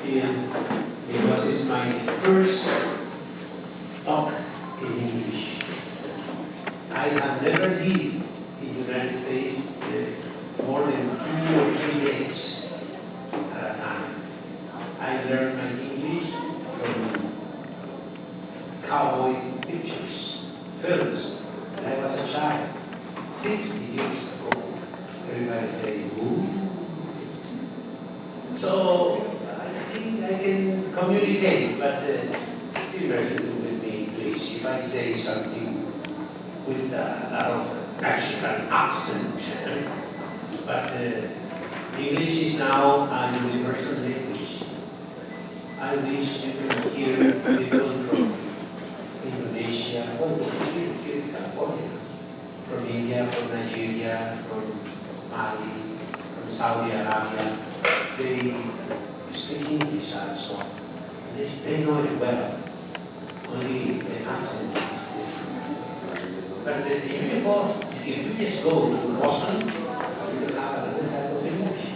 Because it's my first talk in English. I have never lived in the United States more than 2 or 3 days at a time. I learned my English from cowboy pictures, films, when I was a child, 60 years ago. Everybody say, "Ooh." So I think I can communicate, but be merciful with me, please, if I say something with a lot of Mexican accent. But English is now a universal language. I wish you could hear people from Indonesia, here in California, from India, from Nigeria, from Mali, from Saudi Arabia. They speak English also. They know it well. Only the accent is different. But if you just go to Boston, you will have another type of English.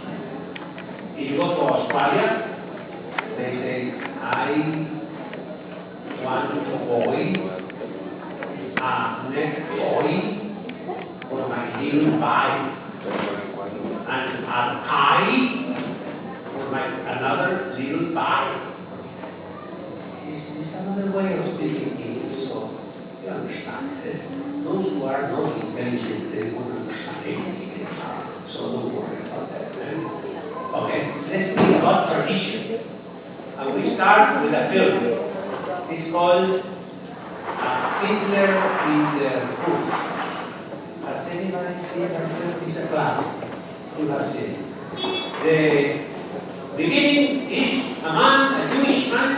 If you go to Australia, they say, "I want to boy, a neck boy, for my little boy, and a pie for my another little boy." It's another way of speaking English, so you understand. Those who are not intelligent, they won't understand anything. So don't worry about that. Okay, let's speak about tradition. And we start with a film. It's called Hitler in the Proof. Has anybody seen that film? It's a classic. You have seen it. The beginning is a man, a Jewish man,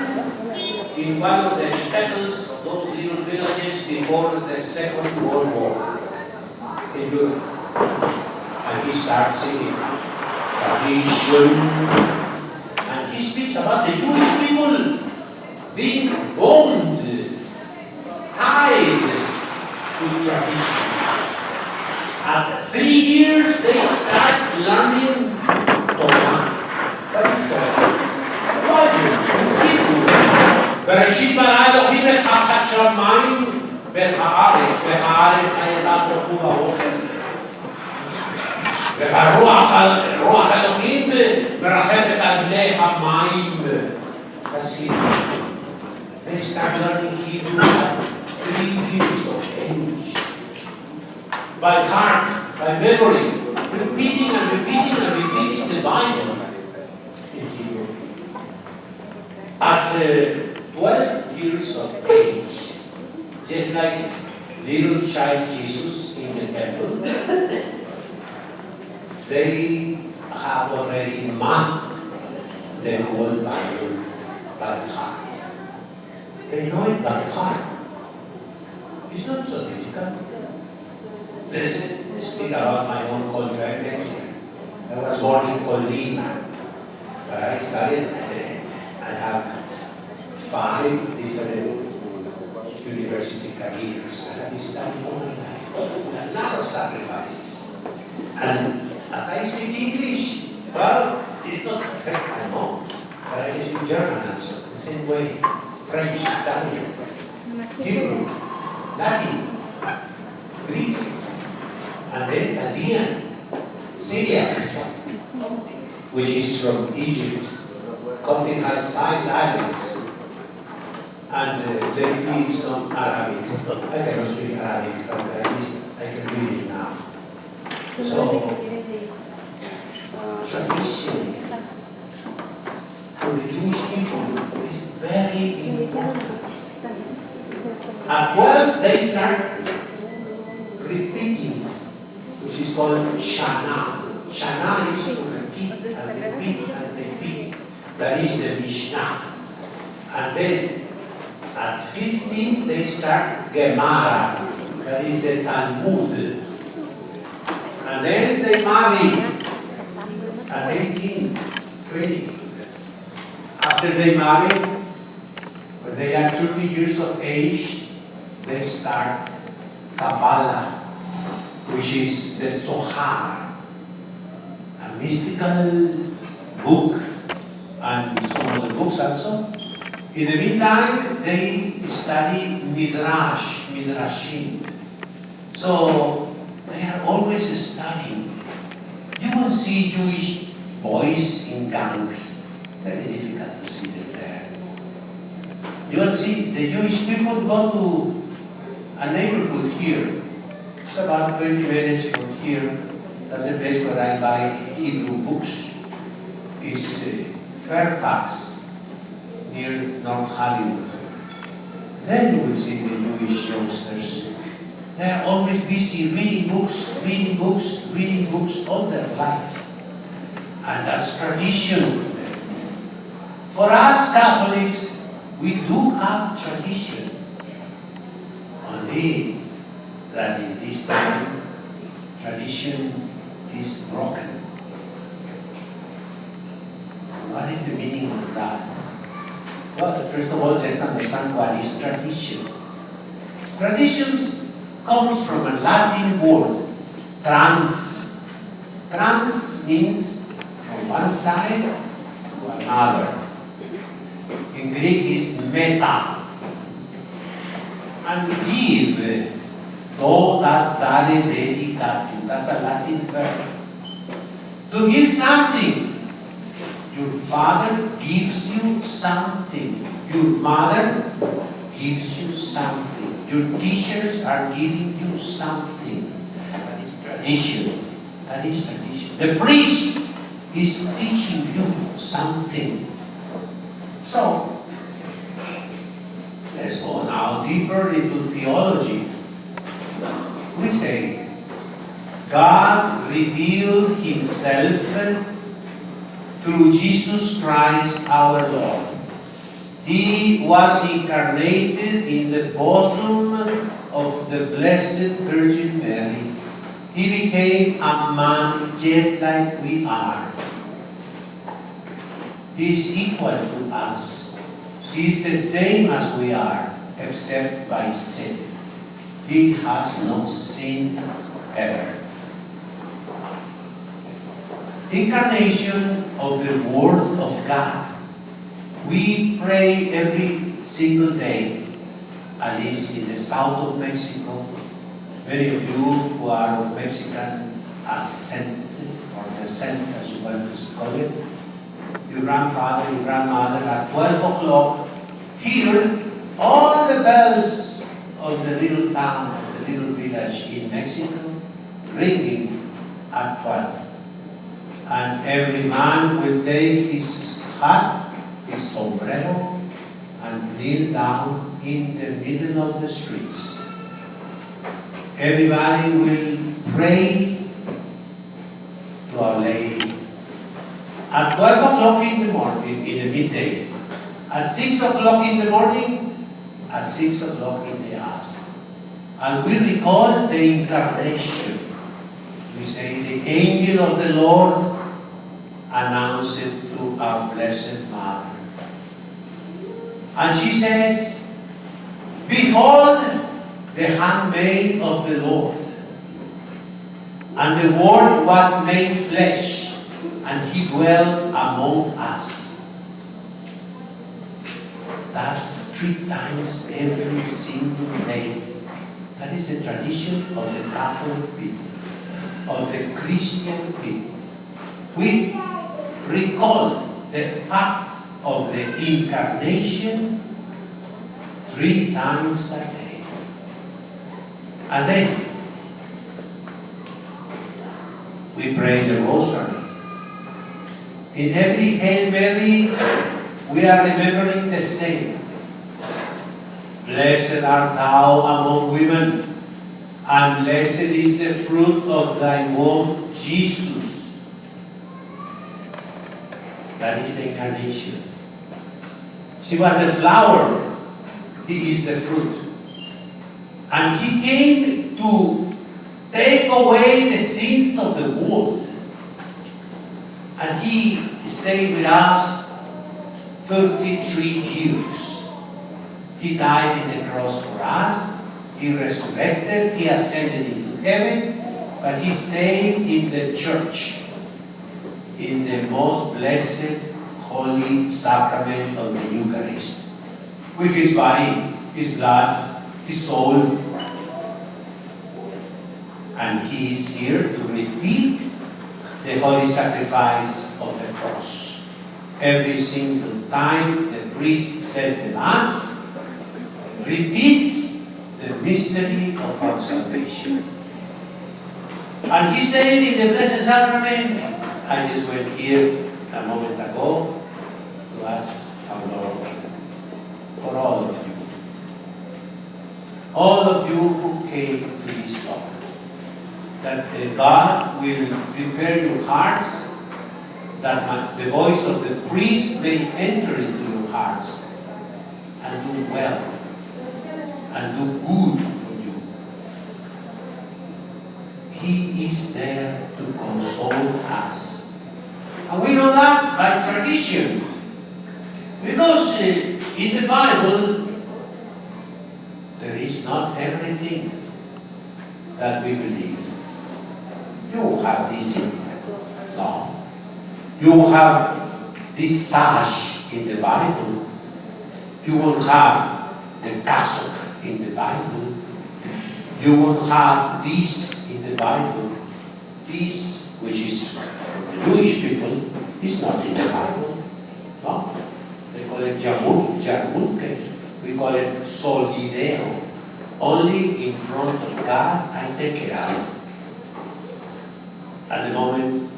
in one of the shtetls, those little villages before the Second World War in Europe. And he starts singing tradition. And he speaks about the Jewish people being bound, tied to tradition. At 3 years, they start learning Torah. What is Torah? What is it? בראשית ברא אלוהים את הארץ השמיים ואת הארץ הייתה תוהו ובוהו. רוח אלוהים מרחפת על פני המים. They start learning Hebrew at 3 years of age. By heart, by memory, repeating and repeating and repeating the Bible in Hebrew. At 12 years of age, just like little child Jesus in the temple, they have already marked the whole Bible by heart. They know it by heart. It's not so difficult. Listen, speak about my own country, I'm Mexican. I was born in Colima, but I studied and have 5 different university careers. I have been studying all my life, a lot of sacrifices. And as I speak English, well, it's not perfect, I know, but I can speak German also, the same way, French, Italian, Hebrew, Latin, Greek, and then Chaldean, Syriac, which is from Egypt. Coptic has 5 dialects. And let me read some Arabic. I cannot speak Arabic, but at least I can read it now. So, tradition for the Jewish people is very important. At 12, they start repeating, which is called Shana. Shana is to repeat and repeat and repeat. That is the Mishnah. And then at 15, they start Gemara. That is the Talmud. And then they marry at 18, 20. After they marry, when they are 30 years of age, they start Kabbalah, which is the Zohar, a mystical book, and some other books also. In the meantime, they study midrashim. So they are always studying. You will see Jewish boys in gangs. Very difficult to see them there. You will see the Jewish people go to a neighborhood here. It's about 20 minutes from here. That's a place where I buy Hebrew books. It's Fairfax, near North Hollywood. Then you will see the Jewish youngsters. They are always busy reading books all their life. And that's tradition. For us Catholics, we do have tradition. Only that in this time, tradition is broken. What is the meaning of that? Well, first of all, let's understand what is tradition. Tradition comes from a Latin word, trans. Trans means from one side to another. In Greek is meta. And give, do das dare dedicatum. That's a Latin verb. To give something. Your father gives you something. Your mother gives you something. Your teachers are giving you something. That is tradition. That is tradition. The priest is teaching you something. So, let's go now deeper into theology. We say, God revealed Himself through Jesus Christ our Lord. He was incarnated in the bosom of the Blessed Virgin Mary. He became a man just like we are. He is equal to us. He is the same as we are, except by sin. He has no sin ever. Incarnation of the Word of God. We pray every single day, at least in the south of Mexico. Many of you who are of Mexican ascent or descent, as you want to call it, your grandfather, your grandmother, at 12 o'clock, hear all the bells of the little town, the little village in Mexico, ringing at 12. And every man will take his hat, his sombrero, and kneel down in the middle of the streets. Everybody will pray to Our Lady. At 12 o'clock in the morning, in the midday. At 6 o'clock in the morning, at 6 o'clock in the afternoon. And we recall the incarnation. We say, the angel of the Lord announced it to our Blessed Mother. And she says, behold the handmaid of the Lord. And the Word was made flesh, and He dwelt among us. That's 3 times every single day. That is the tradition of the Catholic people, of the Christian people. We recall the fact of the incarnation 3 times a day. And then we pray the Rosary. In every Hail Mary, we are remembering the same. Blessed art thou among women, and blessed is the fruit of thy womb, Jesus. That is the incarnation. She was the flower, He is the fruit. And He came to take away the sins of the world. And He stayed with us 33 years. He died in the cross for us. He resurrected. He ascended into heaven. But He stayed in the church, in the most blessed holy sacrament of the Eucharist, with his body, his blood, his soul. And he is here to repeat the holy sacrifice of the cross. Every single time the priest says the Mass, repeats the mystery of our salvation. And he said in the Blessed Sacrament, I just went here a moment ago to ask our Lord for all of you. All of you who came to this talk, that God will prepare your hearts, that the voice of the priest may enter into your hearts and do well and do good for you. He is there to console us. And we know that by tradition. Because in the Bible, there is not everything that we believe. You have this law. You have this sash in the Bible. You will have the cassock in the Bible. You will have this in the Bible. This, which is for the Jewish people, is not in the Bible. No? They call it jarmunke. We call it solideo. Only in front of God I take it out. At the moment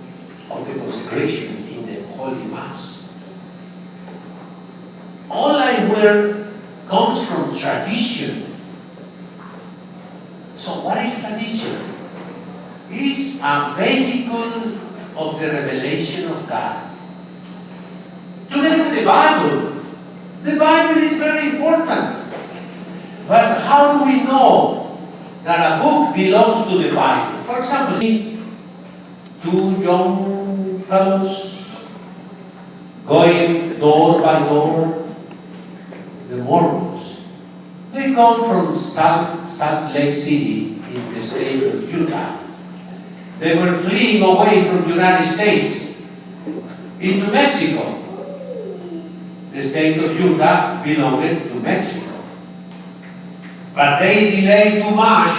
of the consecration in the Holy Mass. All I wear comes from tradition. So what is tradition? It's a vehicle of the revelation of God. Together with the Bible. The Bible is very important. But how do we know that a book belongs to the Bible? For example, two young fellows going door by door, the Mormons. They come from Salt Lake City in the state of Utah. They were fleeing away from the United States into Mexico. The state of Utah belonged to Mexico. But they delayed too much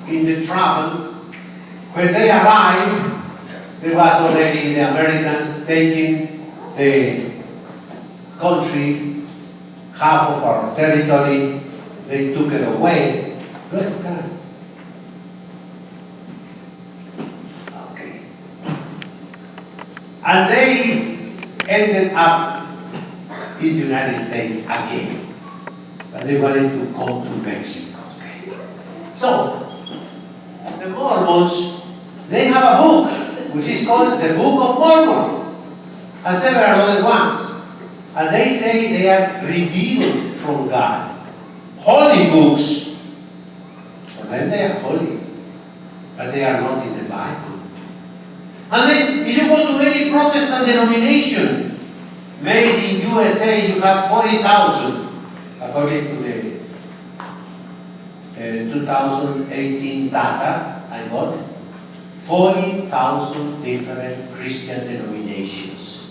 in the travel. When they arrived, there was already the Americans taking the country, half of our territory. They took it away. Good. Okay. And they ended up in the United States again. But they wanted to come to Mexico. Okay. So, the Mormons, they have a book, which is called the Book of Mormon, and several other ones. And they say they are revealed from God. Holy books. For them they are holy, but they are not in the Bible. And then, if you go to any Protestant denomination, made in U.S.A., you have 40,000, according to the 2018 data I got. 40,000 different Christian denominations.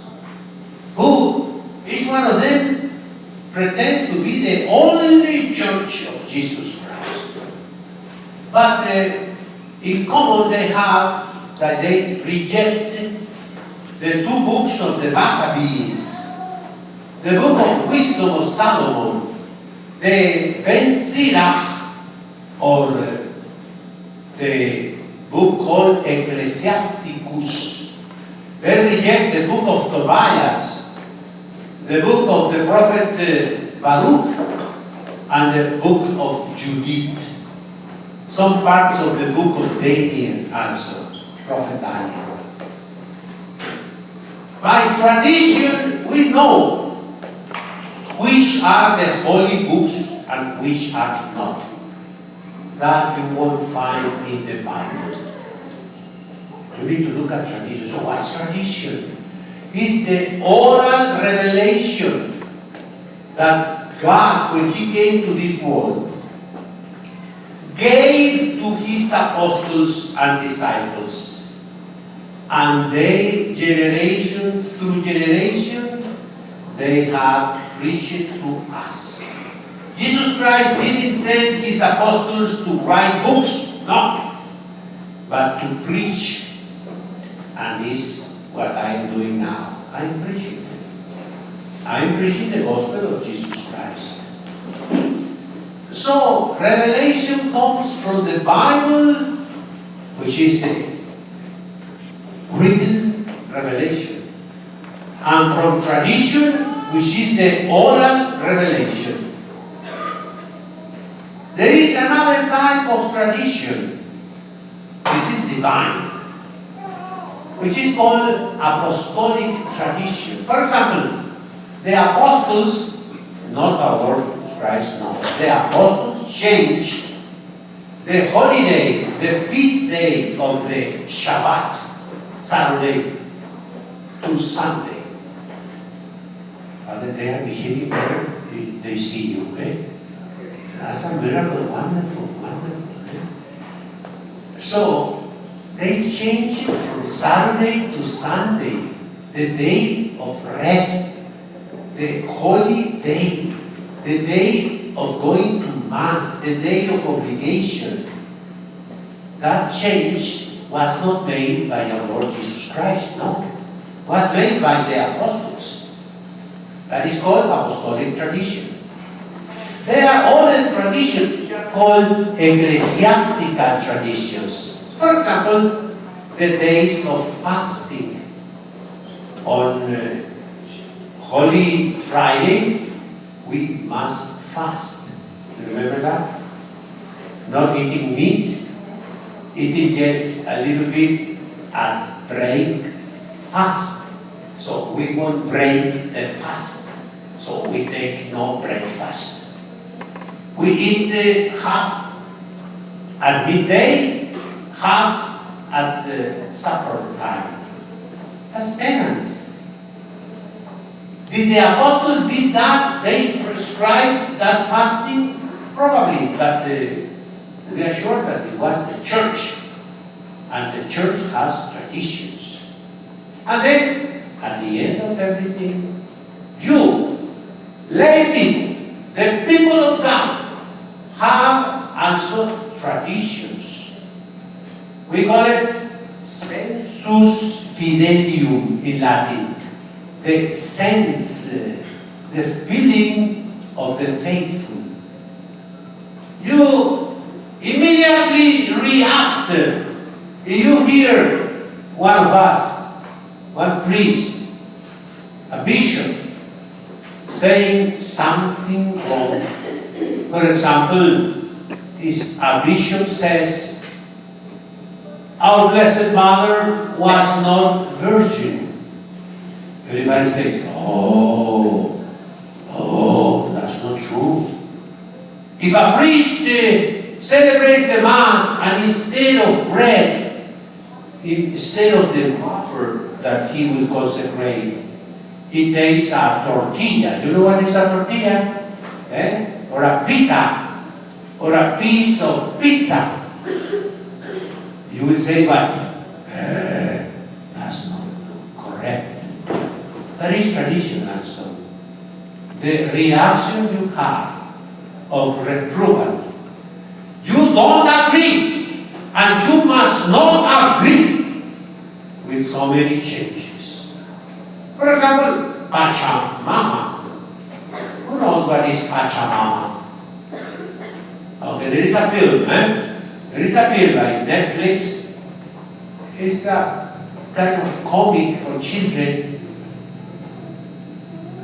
Who, each one of them, pretends to be the only church of Jesus Christ. But in common they have that they rejected the two books of the Maccabees, the book of wisdom of Solomon, the Ben Sirach, or the book called Ecclesiasticus. They reject the book of Tobias, the book of the prophet Baruch, and the book of Judith. Some parts of the book of Daniel also, prophet Daniel. By tradition, we know which are the holy books and which are not. That you won't find in the Bible. You need to look at tradition. So what's tradition? It's the oral revelation that God, when He came to this world, gave to His apostles and disciples. And they, generation through generation, they have preached to us. Jesus Christ didn't send his apostles to write books, no, but to preach. And this is what I'm doing now. I'm preaching. I'm preaching the gospel of Jesus Christ. So, revelation comes from the Bible, which is the written revelation, and from tradition, which is the oral revelation. There is another type of tradition. This is divine, which is called apostolic tradition. For example, the apostles, not our Lord Jesus Christ, no, the apostles changed the holiday, the feast day of the Shabbat, Saturday, to Sunday. But they are behaving better, they see you, eh? That's a miracle, wonderful, wonderful. Eh? So, they changed it from Saturday to Sunday, the day of rest, the holy day, the day of going to Mass, the day of obligation. That change was not made by our Lord Jesus Christ, no. It was made by the apostles. That is called apostolic tradition. There are other traditions called ecclesiastical traditions. For example, the days of fasting. On Holy Friday, we must fast. You remember that? Not eating meat, eating just a little bit at break, fast. So we won't break the fast. So we take no breakfast. We eat half at midday, half at the supper time. That's penance. Did the apostle did that? They prescribed that fasting? Probably, but we are sure that it was the church. And the church has traditions. And then, at the end of everything, you, lay people, the people of God, have also traditions. We call it sensus fidelium in Latin. The sense, the feeling of the faithful. You immediately react. You hear one of us, one priest, a bishop, saying something wrong. For example, a bishop says, our Blessed Mother was not virgin. Everybody says, oh, that's not true. If a priest celebrates the Mass and instead of bread, instead of the wafer that he will consecrate, he takes a tortilla. You know what is a tortilla? Eh? Or a pita, or a piece of pizza. You will say, what? That's not correct. That is traditional. So the reaction you have of reproval, you don't agree, and you must not agree with so many changes. For example, Pachamama. Who knows what is Pachamama? Okay, there is a film, eh? There is a film by Netflix. It's a kind of comic for children.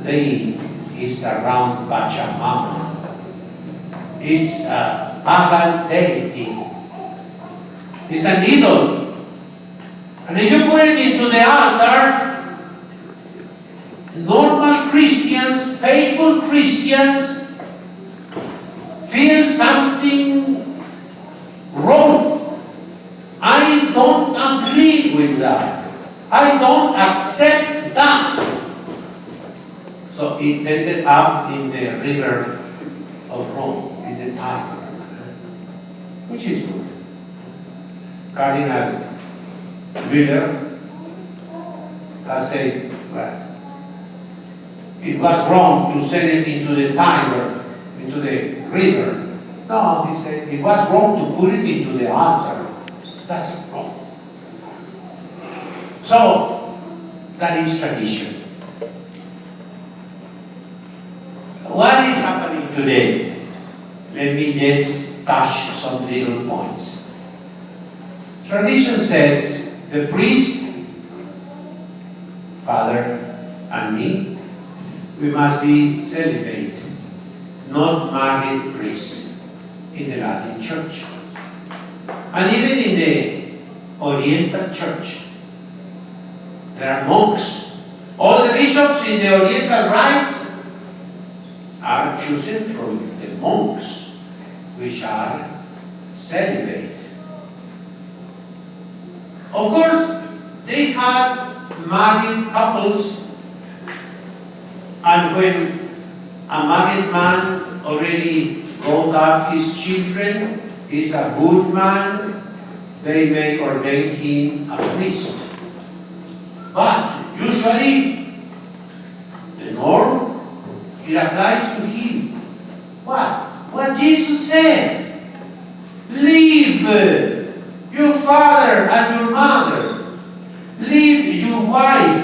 It's around Pachamama. It's a pagan deity. It's an idol. And if you put it into the altar, normal Christians, faithful Christians, feel something wrong. I don't agree with that. I don't accept that. So it ended up in the river of Rome, in the Tiber, which is good. Cardinal Miller has said, well, it was wrong to send it into the Tiber, into the river. No, he said it was wrong to put it into the altar. That's wrong. So, that is tradition. What is happening today? Let me just touch some little points. Tradition says the priest, father, and me, we must be celibate, not married priests in the Latin Church. And even in the Oriental Church, there are monks. All the bishops in the Oriental rites are chosen from the monks, which are celibate. Of course, they had married couples, and when a married man already brought up his children, he's a good man, they may ordain him a priest. But usually, the norm, it applies to him. What? What Jesus said. Leave your father and your mother. Leave your wife.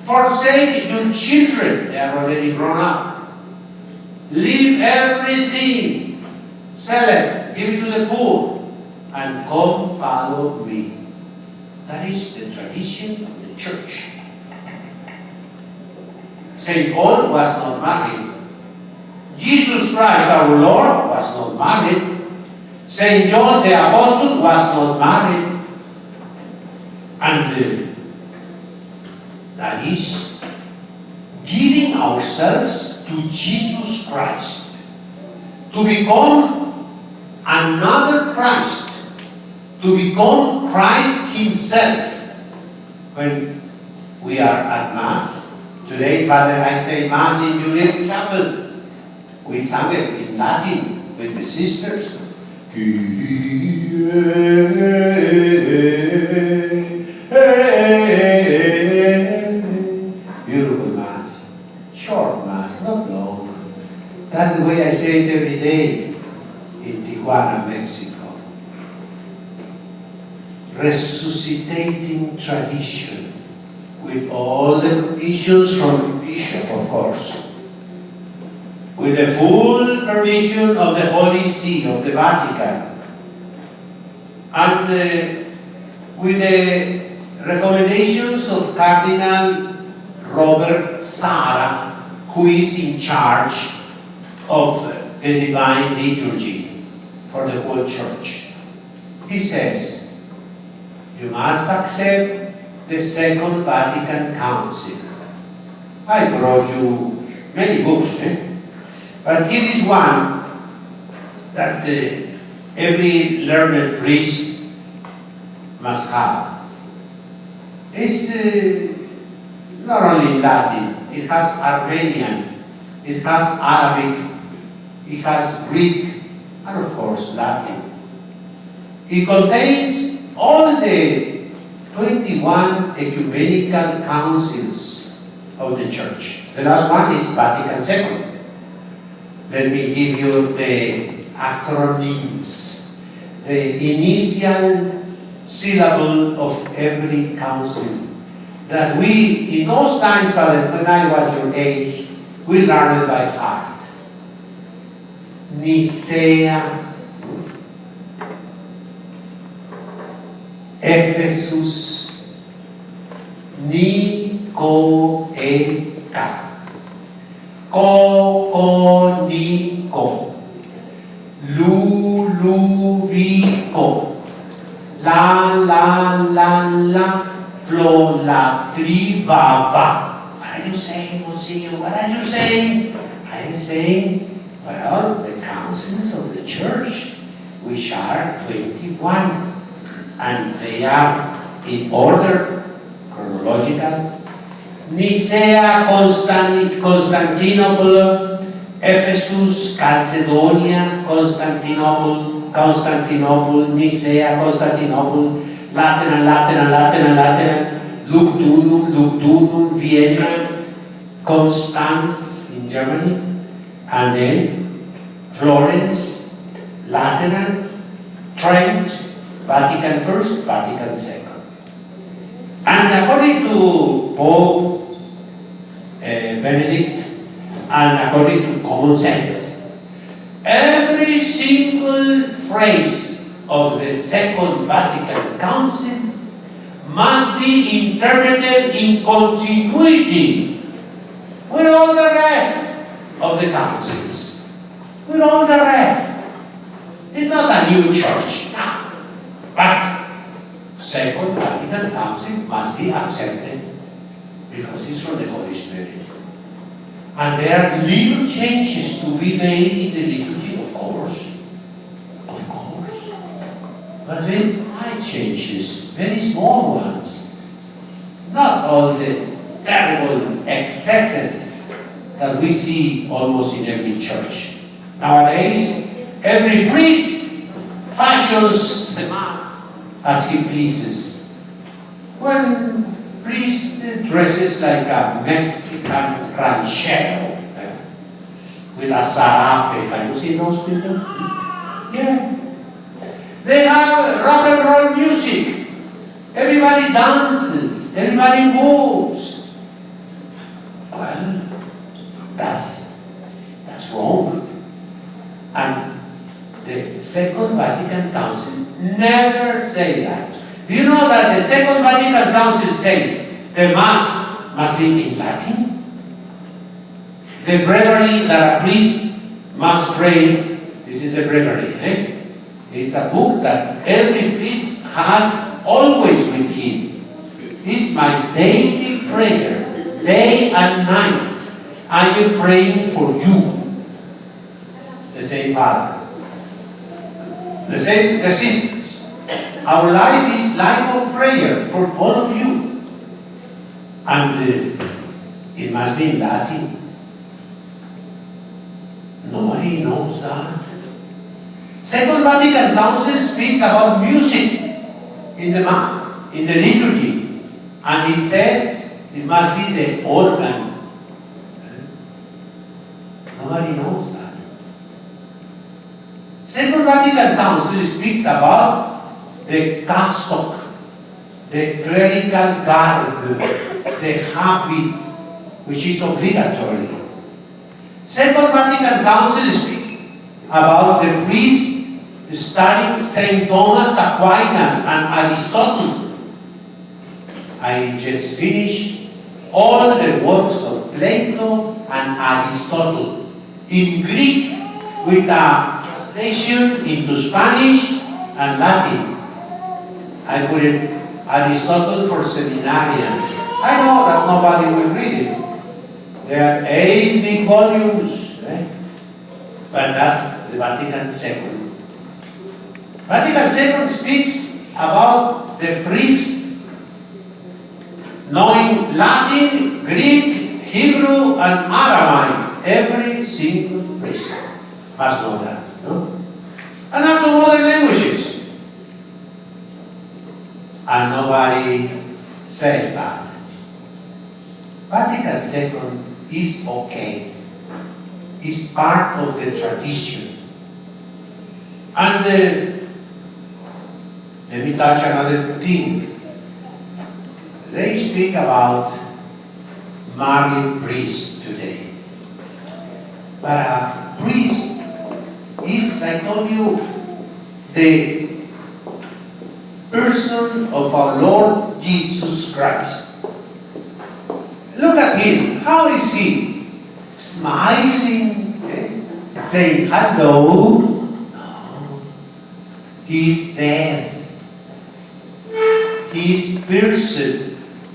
Forsake your children. They are already grown up. Leave everything. Sell it. Give it to the poor. And come follow me. That is the tradition of the church. St. Paul was not married. Jesus Christ our Lord was not married. St. John the Apostle was not married. And that is giving ourselves to Jesus Christ, to become another Christ, to become Christ Himself. When we are at Mass, today, Father, I say Mass in your little chapel. We sang it in Latin with the sisters. Beautiful Mass. Short Mass, not long. That's the way I say it every day in Tijuana, Mexico. Resuscitating tradition with all the issues from the Bishop, of course. With the full permission of the Holy See of the Vatican, and with the recommendations of Cardinal Robert Sarah, who is in charge of the Divine Liturgy for the whole Church. He says, you must accept the Second Vatican Council. I brought you many books, but here is one that every learned priest must have. It's not only Latin, it has Armenian, it has Arabic, it has Greek, and of course Latin. It contains all the 21 ecumenical councils of the Church. The last one is Vatican II. Let me give you the acronyms, the initial syllable of every council that we, in those times, Father, when I was your age, we learned it by heart. Nicea, Ephesus, Nicoeca, Coconico, Luluvico, la, Flolatrivava. What are you saying, Monsignor? What are you saying? I'm saying, well, the councils of the Church, which are 21, and they are in order, chronological. Nicea, Constantinople, Ephesus, Calcedonia, Constantinople, Nicea, Constantinople, Lateran, Lugdunum, Vienna, Constance in Germany, and then Florence, Lateran, Trent, Vatican First, Vatican Second. And according to Pope Benedict, and according to common sense, every single phrase of the Second Vatican Council must be interpreted in continuity with all the rest of the councils. With all the rest. It's not a new church, no. But Second Vatican Council must be accepted because it's from the Holy Spirit. And there are little changes to be made in the liturgy, of course. Of course. But very slight changes, very small ones. Not all the terrible excesses that we see almost in every church. Nowadays, every priest fashions the Mass as he pleases. One priest dresses like a Mexican ranchero with a sarape. Can you see those people? Yeah. They have rock and roll music. Everybody dances. Everybody moves. Well, that's wrong. And the Second Vatican Council never say that. Do you know that the Second Vatican Council says the Mass must be in Latin? The breviary that a priest must pray, this is a breviary, It's a book that every priest has always with him. It's my daily prayer, day and night. I am praying for you, the same Father. The same. Our life is life of prayer for all of you. And it must be in Latin. Nobody knows that. Second Vatican Council speaks about music in the Mass, in the liturgy. And it says it must be the organ. Nobody knows that. Second Vatican Council speaks about the cassock, the clerical garb, the habit, which is obligatory. Second Vatican Council speaks about the priest studying St. Thomas Aquinas and Aristotle. I just finished all the works of Plato and Aristotle in Greek with a translation into Spanish and Latin. I put it Aristotle for seminarians. I know that nobody will read it. There are 8 big volumes, but that's the Vatican II. Vatican II speaks about the priest knowing Latin, Greek, Hebrew, and Aramaic. Every single priest must know that, no? And also modern languages. And nobody says that. Vatican II is okay. It's part of the tradition. And let me touch another thing. They speak about married priests today. But a priest is, I told you, the person of our Lord Jesus Christ. Look at him. How is he? Smiling, saying hello. No. He is dead. He is pierced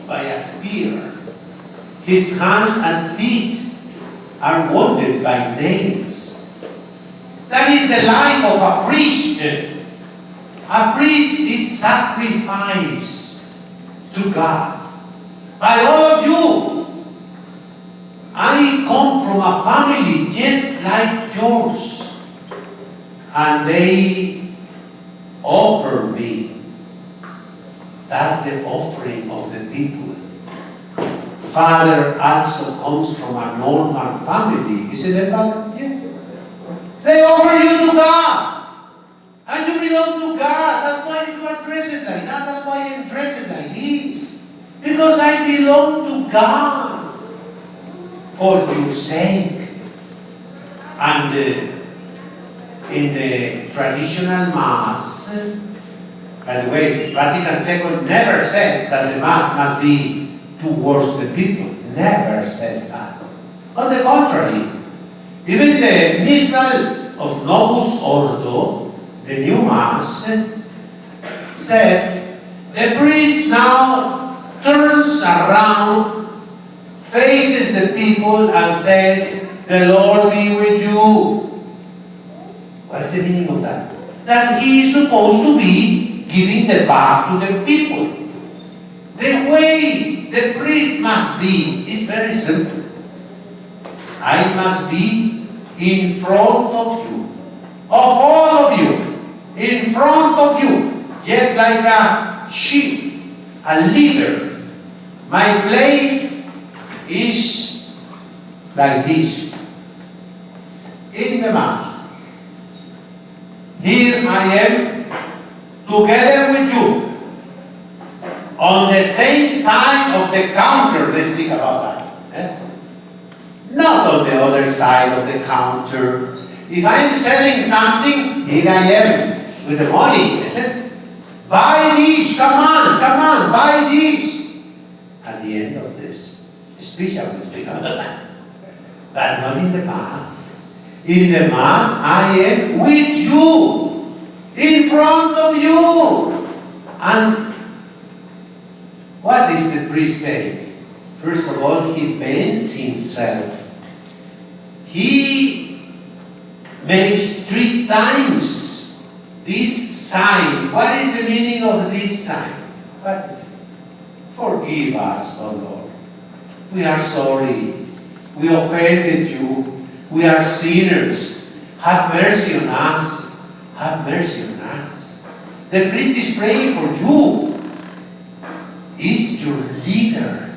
by a spear. His hands and feet are wounded by nails. That is the life of a priest. A priest is sacrifice to God. By all of you, I come from a family just like yours. And they offer me. That's the offering of the people. father also comes from a normal family. Isn't it, father? Yeah. They offer you to God. And you belong to God. That's why you are dressed like that. That's why I'm dressed like this. Because I belong to God. For your sake. And in the traditional Mass, by the way, Vatican II never says that the Mass must be towards the people. Never says that. On the contrary, even the Missal of Novus Ordo, the new Mass, says the priest now turns around, faces the people and says, "The Lord be with you." What is the meaning of that? That he is supposed to be giving the back to the people. The way the priest must be is very simple. I must be in front of you, of all of you, in front of you, just like a chief, a leader. My place is like this. In the Mass. Here I am, together with you, on the same side of the counter. Let's speak about that. Not on the other side of the counter. If I'm selling something, here I am, with the money, is it? Buy this, come on, buy this. At the end of this speech, I will speak about that. But not in the Mass. In the Mass, I am with you, in front of you. And what is the priest saying? First of all, he bends himself. He makes 3 times this sign. What is the meaning of this sign? But forgive us, O Lord. We are sorry. We offended you. We are sinners. Have mercy on us. Have mercy on us. The priest is praying for you. Is your leader.